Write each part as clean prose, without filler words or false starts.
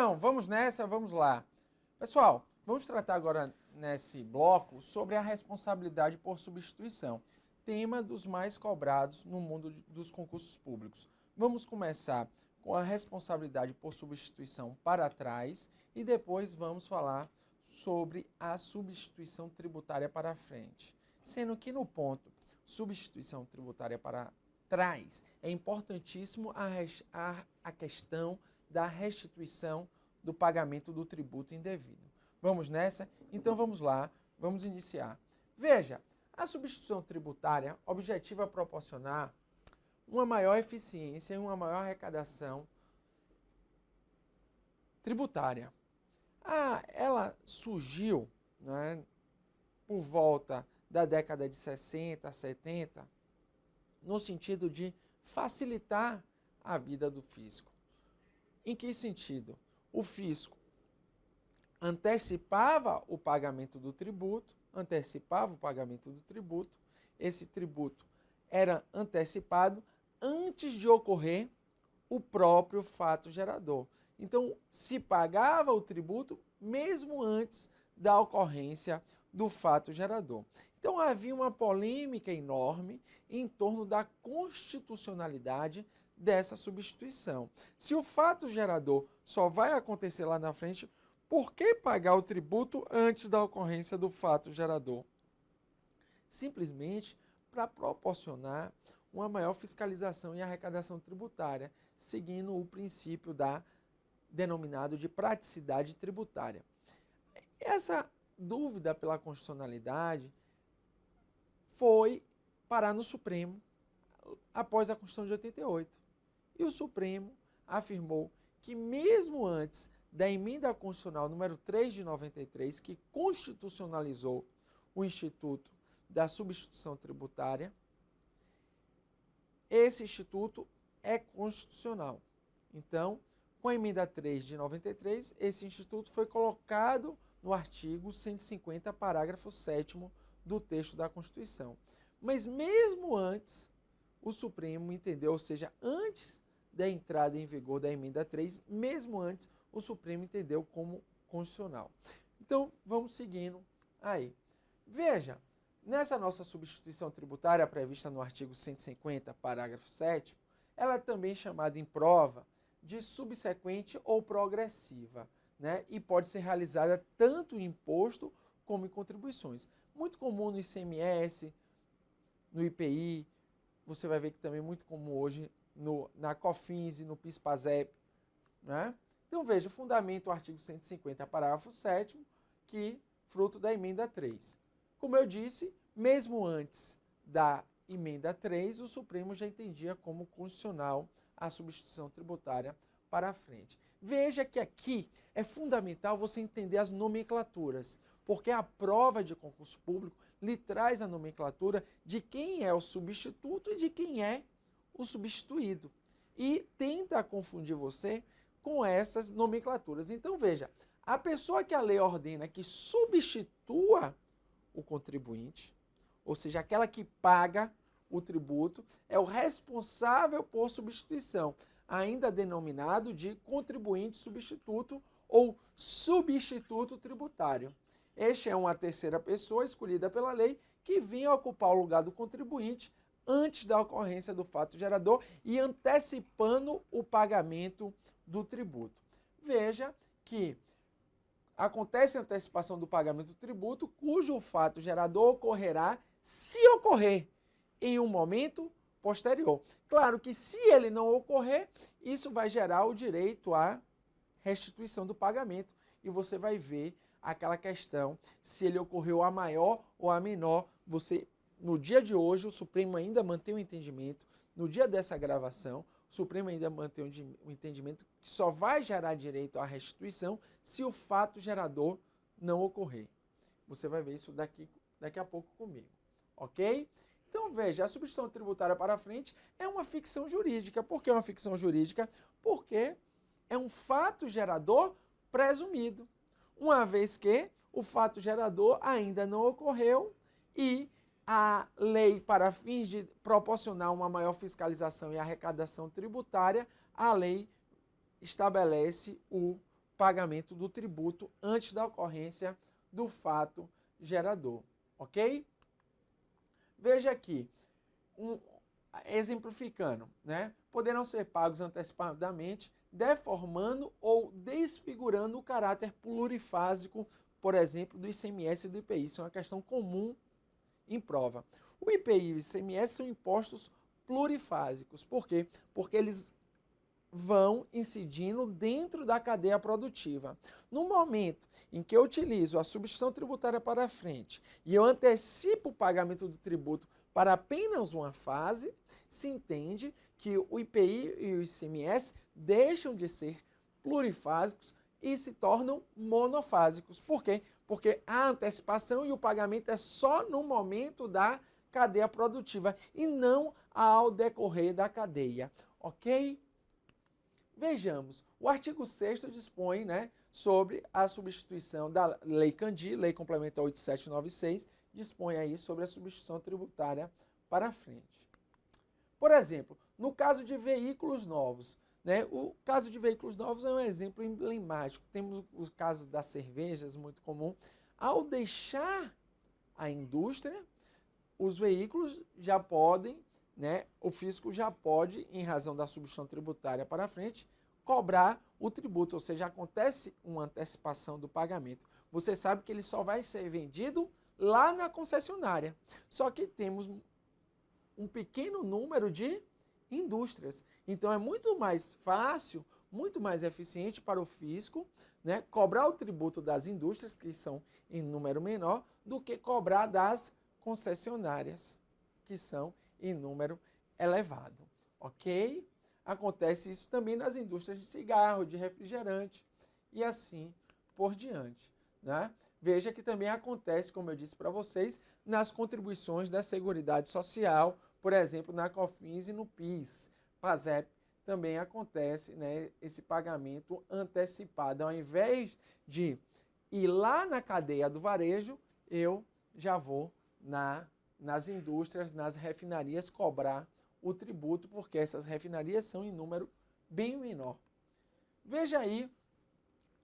Então, vamos nessa, vamos lá. Pessoal, vamos tratar agora nesse bloco sobre a responsabilidade por substituição, tema dos mais cobrados no mundo dos concursos públicos. Vamos começar com a responsabilidade por substituição para trás e depois vamos falar sobre a substituição tributária para frente. Sendo que no ponto substituição tributária para trás é importantíssimo a questão da restituição do pagamento do tributo indevido. Vamos nessa? Então vamos lá, vamos iniciar. Veja, a substituição tributária objetiva proporcionar uma maior eficiência e uma maior arrecadação tributária. Ela surgiu, né, por volta da década de 60, 70, no sentido de facilitar a vida do fisco. Em que sentido? O fisco antecipava o pagamento do tributo, esse tributo era antecipado antes de ocorrer o próprio fato gerador. Então, se pagava o tributo mesmo antes da ocorrência do fato gerador. Então, havia uma polêmica enorme em torno da constitucionalidade dessa substituição. Se o fato gerador só vai acontecer lá na frente, por que pagar o tributo antes da ocorrência do fato gerador? Simplesmente para proporcionar uma maior fiscalização e arrecadação tributária, seguindo o princípio denominado de praticidade tributária. Essa dúvida pela constitucionalidade foi parar no Supremo após a Constituição de 88. E o Supremo afirmou que mesmo antes da emenda constitucional número 3 de 93, que constitucionalizou o Instituto da Substituição Tributária, esse instituto é constitucional. Então, com a emenda 3 de 93, esse instituto foi colocado no artigo 150, parágrafo 7º do texto da Constituição. Mas mesmo antes, o Supremo entendeu, ou seja, antes da entrada em vigor da emenda 3, mesmo antes, o Supremo entendeu como constitucional. Então, vamos seguindo aí. Veja, nessa nossa substituição tributária prevista no artigo 150, parágrafo 7º, ela é também chamada em prova de subsequente ou progressiva, né? E pode ser realizada tanto em imposto como em contribuições. Muito comum no ICMS, no IPI, você vai ver que também é muito comum hoje na COFINS e no PIS/PASEP, né? Então veja, fundamento o artigo 150, parágrafo 7º, que fruto da emenda 3. Como eu disse, mesmo antes da emenda 3, o Supremo já entendia como constitucional a substituição tributária para a frente. Veja que aqui é fundamental você entender as nomenclaturas, porque a prova de concurso público lhe traz a nomenclatura de quem é o substituto e de quem é o substituído. E tenta confundir você com essas nomenclaturas. Então veja, a pessoa que a lei ordena que substitua o contribuinte, ou seja, aquela que paga o tributo, é o responsável por substituição, ainda denominado de contribuinte substituto ou substituto tributário. Este é uma terceira pessoa escolhida pela lei que vinha ocupar o lugar do contribuinte antes da ocorrência do fato gerador e antecipando o pagamento do tributo. Veja que acontece a antecipação do pagamento do tributo, cujo fato gerador ocorrerá se ocorrer em um momento posterior. Claro que se ele não ocorrer, isso vai gerar o direito à restituição do pagamento e você vai ver aquela questão se ele ocorreu a maior ou a menor. No dia de hoje, o Supremo ainda mantém o entendimento, no dia dessa gravação, o Supremo ainda mantém o entendimento que só vai gerar direito à restituição se o fato gerador não ocorrer. Você vai ver isso daqui a pouco comigo, ok? Então veja, a substituição tributária para frente é uma ficção jurídica. Por que é uma ficção jurídica? Porque é um fato gerador presumido, uma vez que o fato gerador ainda não ocorreu e a lei, para fins de proporcionar uma maior fiscalização e arrecadação tributária, a lei estabelece o pagamento do tributo antes da ocorrência do fato gerador, ok? Veja aqui, exemplificando, né? Poderão ser pagos antecipadamente, deformando ou desfigurando o caráter plurifásico, por exemplo, do ICMS e do IPI. Isso é uma questão comum em prova. O IPI e o ICMS são impostos plurifásicos. Por quê? Porque eles vão incidindo dentro da cadeia produtiva. No momento em que eu utilizo a substituição tributária para frente e eu antecipo o pagamento do tributo para apenas uma fase, se entende que o IPI e o ICMS deixam de ser plurifásicos e se tornam monofásicos. Por quê? Porque a antecipação e o pagamento é só no momento da cadeia produtiva e não ao decorrer da cadeia, ok? Vejamos, o artigo 6º dispõe, né, sobre a substituição da Lei Candir, Lei Complementar 8796, dispõe aí sobre a substituição tributária para frente. Por exemplo, no caso de veículos novos, né, o caso de veículos novos é um exemplo emblemático. Temos o caso das cervejas, muito comum. Ao deixar a indústria, os veículos já podem, né, o fisco já pode, em razão da substituição tributária para frente, cobrar o tributo, ou seja, acontece uma antecipação do pagamento. Você sabe que ele só vai ser vendido lá na concessionária. Só que temos um pequeno número de indústrias. Então é muito mais fácil, muito mais eficiente para o fisco, né, cobrar o tributo das indústrias, que são em número menor, do que cobrar das concessionárias, que são em número elevado, ok? Acontece isso também nas indústrias de cigarro, de refrigerante e assim por diante, né? Veja que também acontece, como eu disse para vocês, nas contribuições da Seguridade Social, por exemplo, na COFINS e no PIS. PASEP também acontece, né, esse pagamento antecipado. Ao invés de ir lá na cadeia do varejo, eu já vou nas indústrias, nas refinarias, cobrar o tributo, porque essas refinarias são em número bem menor. Veja aí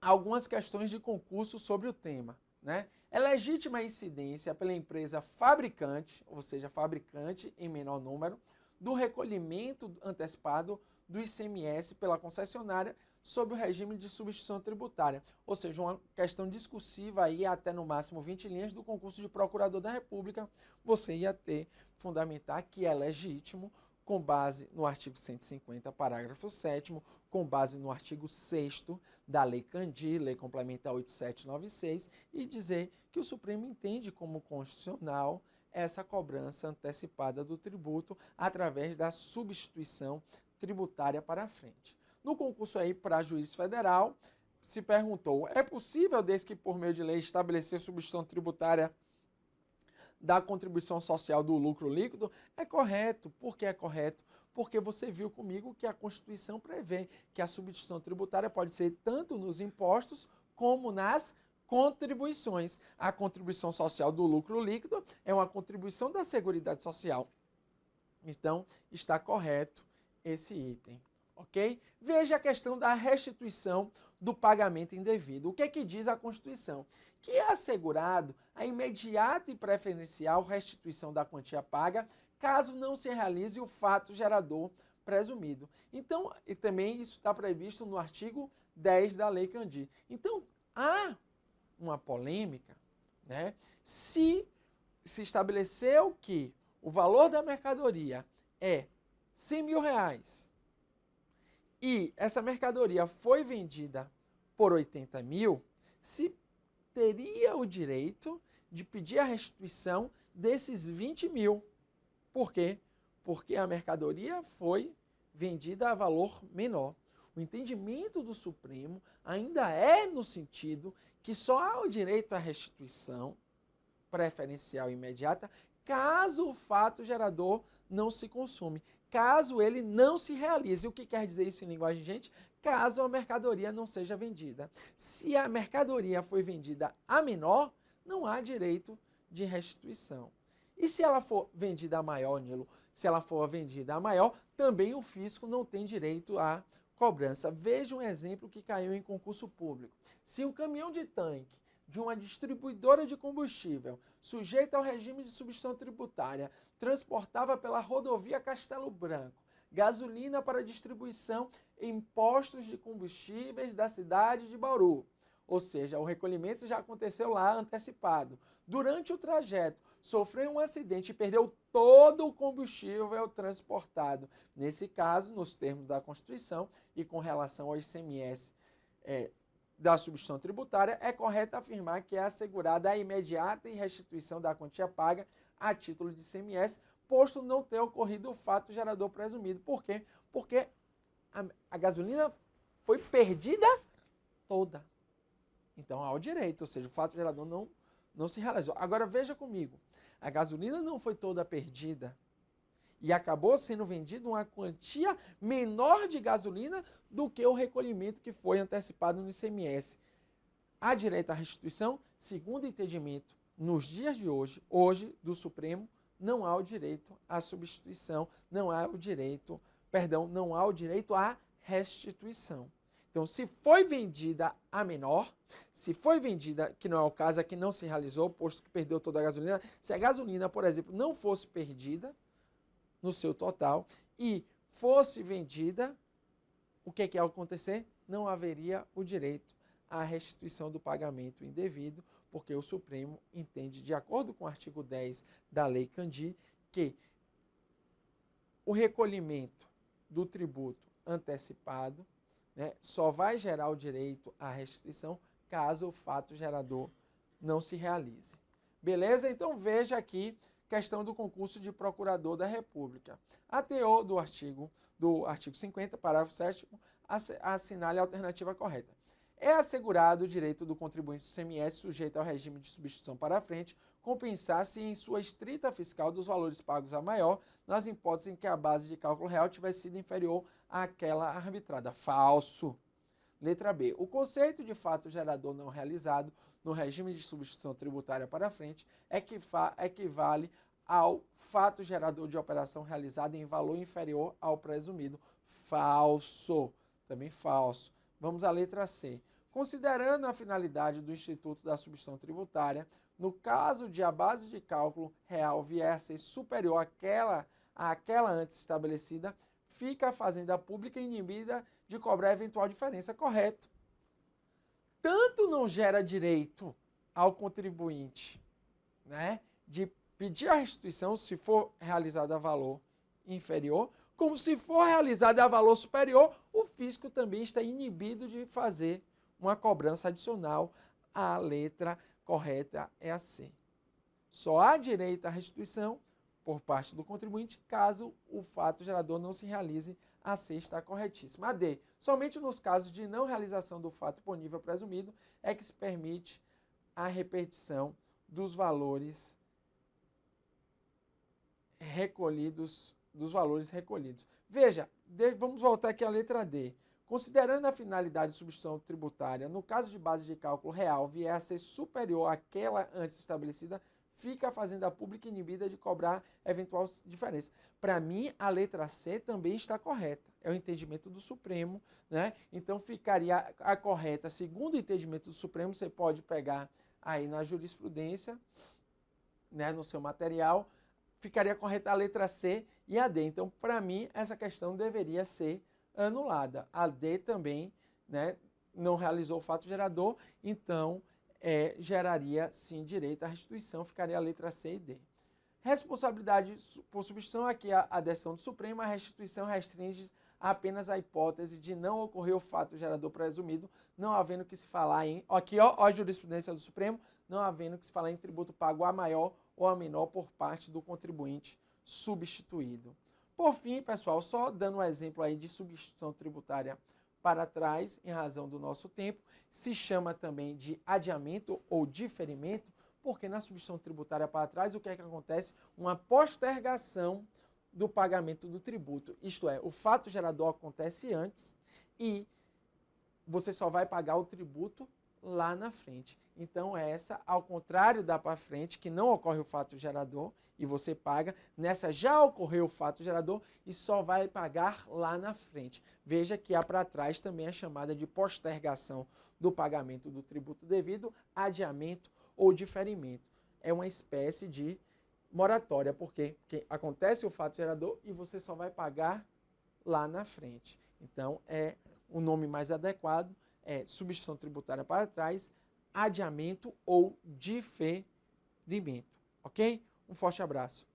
algumas questões de concurso sobre o tema, né? É legítima a incidência pela empresa fabricante, ou seja, fabricante em menor número, do recolhimento antecipado do ICMS pela concessionária sob o regime de substituição tributária, ou seja, uma questão discursiva aí até no máximo 20 linhas do concurso de procurador da República, você ia ter fundamentar que é legítimo com base no artigo 150, parágrafo 7º, com base no artigo 6º da Lei Candir, Lei Complementar 8796, e dizer que o Supremo entende como constitucional essa cobrança antecipada do tributo através da substituição tributária para frente. No concurso aí para juiz federal, se perguntou, é possível, desde que por meio de lei estabelecer substituição tributária da contribuição social do lucro líquido? É correto. Por que é correto? Porque você viu comigo que a Constituição prevê que a substituição tributária pode ser tanto nos impostos como nas contribuições. A contribuição social do lucro líquido é uma contribuição da Seguridade Social. Então, está correto esse item, ok? Veja a questão da restituição do pagamento indevido. O que é que diz a Constituição? Que é assegurado a imediata e preferencial restituição da quantia paga, caso não se realize o fato gerador presumido. Então, e também isso está previsto no artigo 10 da Lei Candir. Então, há uma polêmica, né? Se estabeleceu que o valor da mercadoria é 100 mil reais e essa mercadoria foi vendida por 80 mil, se teria o direito de pedir a restituição desses 20 mil. Por quê? Porque a mercadoria foi vendida a valor menor. O entendimento do Supremo ainda é no sentido que só há o direito à restituição preferencial imediata caso o fato gerador não se consume, caso ele não se realize. O que quer dizer isso em linguagem de gente? Caso a mercadoria não seja vendida. Se a mercadoria foi vendida a menor, não há direito de restituição. E se ela for vendida a maior, Nilo? Se ela for vendida a maior, também o fisco não tem direito à cobrança. Veja um exemplo que caiu em concurso público. Se um caminhão de tanque de uma distribuidora de combustível, sujeita ao regime de substituição tributária, transportava pela rodovia Castelo Branco gasolina para distribuição em postos de combustíveis da cidade de Bauru. Ou seja, o recolhimento já aconteceu lá antecipado. Durante o trajeto, sofreu um acidente e perdeu todo o combustível transportado. Nesse caso, nos termos da Constituição e com relação ao ICMS da substituição tributária, é correto afirmar que é assegurada a imediata restituição da quantia paga a título de ICMS, posto não ter ocorrido o fato gerador presumido. Por quê? Porque a gasolina foi perdida toda. Então há o direito, ou seja, o fato gerador não se realizou. Agora veja comigo, a gasolina não foi toda perdida e acabou sendo vendida uma quantia menor de gasolina do que o recolhimento que foi antecipado no ICMS. Há direito à restituição? Segundo o entendimento, nos dias de hoje do Supremo, não há o direito à substituição, não há o direito à restituição. Então, se foi vendida a menor, se foi vendida, que não é o caso, aqui não se realizou, posto que perdeu toda a gasolina, se a gasolina, por exemplo, não fosse perdida no seu total e fosse vendida, o que ia acontecer? Não haveria o direito à restituição do pagamento indevido, porque o Supremo entende, de acordo com o artigo 10 da Lei Candir, que o recolhimento do tributo antecipado, né, só vai gerar o direito à restituição caso o fato gerador não se realize. Beleza? Então veja aqui questão do concurso de procurador da República. A teor do artigo 50, parágrafo 7º, assinale a alternativa correta. É assegurado o direito do contribuinte do ICMS sujeito ao regime de substituição para a frente compensar-se em sua estrita fiscal dos valores pagos a maior nas hipóteses em que a base de cálculo real tivesse sido inferior àquela arbitrada. Falso. Letra B. O conceito de fato gerador não realizado no regime de substituição tributária para a frente equivale ao fato gerador de operação realizada em valor inferior ao presumido. Falso. Também falso. Vamos à letra C. Considerando a finalidade do Instituto da Substituição Tributária, no caso de a base de cálculo real vier a ser superior àquela antes estabelecida, fica a Fazenda Pública inibida de cobrar eventual diferença. Correto. Tanto não gera direito ao contribuinte, né, de pedir a restituição se for realizada a valor inferior, como se for realizada a valor superior, o fisco também está inibido de fazer uma cobrança adicional. A letra correta é a C. Só há direito à restituição por parte do contribuinte caso o fato gerador não se realize. A C está corretíssima. A D. Somente nos casos de não realização do fato ponível presumido é que se permite a repercussão dos valores recolhidos. Veja, vamos voltar aqui à letra D. Considerando a finalidade de substituição tributária, no caso de base de cálculo real vier a ser superior àquela antes estabelecida, fica a Fazenda Pública inibida de cobrar eventual diferença. Para mim, a letra C também está correta. É o entendimento do Supremo, né? Então, ficaria a correta, segundo o entendimento do Supremo, você pode pegar aí na jurisprudência, né, no seu material, ficaria correta a letra C e a D. Então, para mim, essa questão deveria ser anulada. A D também, né, não realizou o fato gerador, então geraria sim direito à restituição, ficaria a letra C e D. Responsabilidade por substituição, aqui a decisão do Supremo, a restituição restringe apenas a hipótese de não ocorrer o fato gerador presumido, não havendo que se falar em, aqui ó, a jurisprudência do Supremo, não havendo que se falar em tributo pago a maior ou a menor por parte do contribuinte substituído. Por fim, pessoal, só dando um exemplo aí de substituição tributária para trás, em razão do nosso tempo, se chama também de adiamento ou diferimento, porque na substituição tributária para trás, o que é que acontece? Uma postergação do pagamento do tributo. Isto é, o fato gerador acontece antes e você só vai pagar o tributo lá na frente. Então, essa, ao contrário da para frente, que não ocorre o fato gerador e você paga, nessa já ocorreu o fato gerador e só vai pagar lá na frente. Veja que a para trás também é chamada de postergação do pagamento do tributo devido, adiamento ou diferimento. É uma espécie de moratória, por quê? Porque acontece o fato gerador e você só vai pagar lá na frente. Então, o nome mais adequado é substituição tributária para trás, adiamento ou diferimento, ok? Um forte abraço.